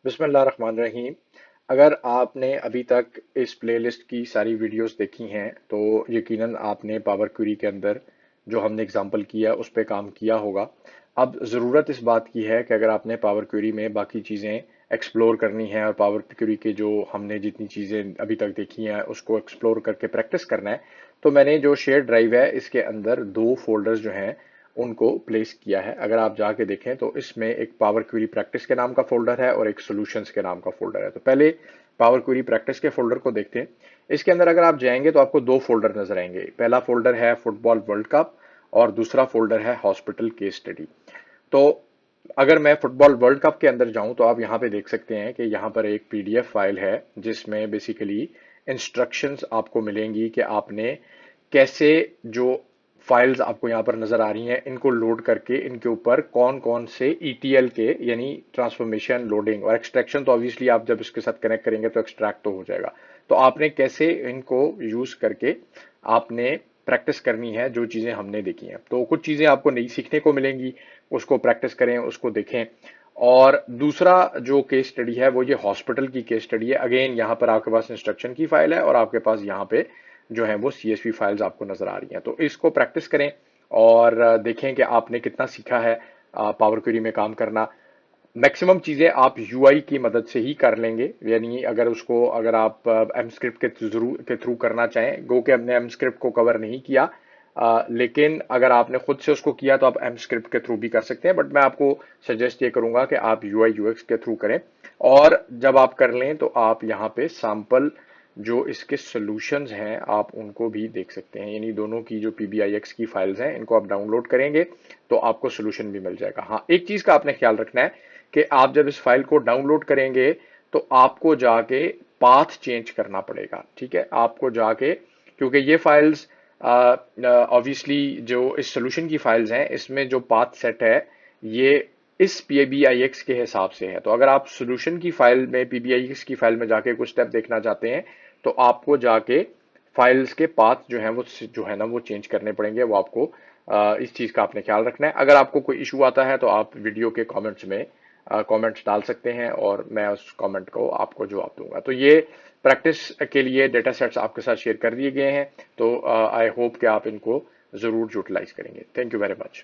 बिस्मिल्लाहिर्रहमानिर्रहीम। अगर आपने अभी तक इस प्लेलिस्ट की सारी वीडियोस देखी हैं तो यकीनन आपने पावर क्वेरी के अंदर जो हमने एग्जांपल किया उस पर काम किया होगा। अब ज़रूरत इस बात की है कि अगर आपने पावर क्वेरी में बाकी चीज़ें एक्सप्लोर करनी है और पावर क्वेरी के जो हमने जितनी चीज़ें अभी तक देखी हैं उसको एक्सप्लोर करके प्रैक्टिस करना है, तो मैंने जो शेयर ड्राइव है इसके अंदर दो फोल्डर्स जो हैं उनको प्लेस किया है। अगर आप जाके देखें तो इसमें एक पावर क्वेरी प्रैक्टिस के नाम का फोल्डर है और एक सॉल्यूशंस के नाम का फोल्डर है। तो पहले पावर क्वेरी प्रैक्टिस के फोल्डर को देखते हैं। इसके अंदर अगर आप जाएंगे तो आपको दो फोल्डर नजर आएंगे। पहला फोल्डर है फुटबॉल वर्ल्ड कप और दूसरा फोल्डर है हॉस्पिटल केस स्टडी। तो अगर मैं फुटबॉल वर्ल्ड कप के अंदर जाऊं तो आप यहां पे देख सकते हैं कि यहां पर एक पीडीएफ फाइल है जिसमें बेसिकली इंस्ट्रक्शंस आपको मिलेंगी कि आपने कैसे जो फाइल्स आपको यहाँ पर नजर आ रही हैं इनको लोड करके इनके ऊपर कौन कौन से ईटीएल के यानी ट्रांसफॉर्मेशन लोडिंग और एक्सट्रैक्शन, तो ऑब्वियसली आप जब इसके साथ कनेक्ट करेंगे तो एक्सट्रैक्ट तो हो जाएगा। तो आपने कैसे इनको यूज करके आपने प्रैक्टिस करनी है जो चीजें हमने देखी हैं। तो कुछ चीजें आपको नई सीखने को मिलेंगी, उसको प्रैक्टिस करें, उसको देखें। और दूसरा जो केस स्टडी है वो ये हॉस्पिटल की केस स्टडी है। अगेन यहाँ पर आपके पास इंस्ट्रक्शन की फाइल है और आपके पास यहाँ पे जो है वो सीएसवी फाइल्स आपको नजर आ रही हैं। तो इसको प्रैक्टिस करें और देखें कि आपने कितना सीखा है पावर क्वेरी में काम करना। मैक्सिमम चीजें आप यूआई की मदद से ही कर लेंगे, यानी अगर आप एम स्क्रिप्ट के थ्रू करना चाहें, गो के हमने एम स्क्रिप्ट को कवर नहीं किया, लेकिन अगर आपने खुद से उसको किया तो आप एम स्क्रिप्ट के थ्रू भी कर सकते हैं। बट मैं आपको सजेस्ट ये करूंगा कि आप यूआई यूएक्स के थ्रू करें। और जब आप कर लें तो आप यहाँ पे सैंपल जो इसके सॉल्यूशंस हैं आप उनको भी देख सकते हैं, यानी दोनों की जो पीबीआईएक्स की फाइल्स हैं इनको आप डाउनलोड करेंगे तो आपको सॉल्यूशन भी मिल जाएगा। हाँ, एक चीज का आपने ख्याल रखना है कि आप जब इस फाइल को डाउनलोड करेंगे तो आपको जाके पाथ चेंज करना पड़ेगा। ठीक है, आपको जाके, क्योंकि ये फाइल्स ऑब्वियसली जो इस सॉल्यूशन की फाइल्स हैं इसमें जो पाथ सेट है ये इस पीबीआईएक्स के हिसाब से है। तो अगर आप सॉल्यूशन की फाइल में पीबीआईएक्स की फाइल में जाके कुछ स्टेप देखना चाहते हैं तो आपको जाके फाइल्स के पाथ जो है ना वो चेंज करने पड़ेंगे। वो आपको इस चीज का आपने ख्याल रखना है। अगर आपको कोई इशू आता है तो आप वीडियो के कमेंट्स में कमेंट्स डाल सकते हैं और मैं उस कमेंट को आपको जवाब दूंगा। तो ये प्रैक्टिस के लिए डेटा सेट्स आपके साथ शेयर कर दिए गए हैं, तो आई होप कि आप इनको जरूर यूटिलाइज करेंगे। Thank you very much.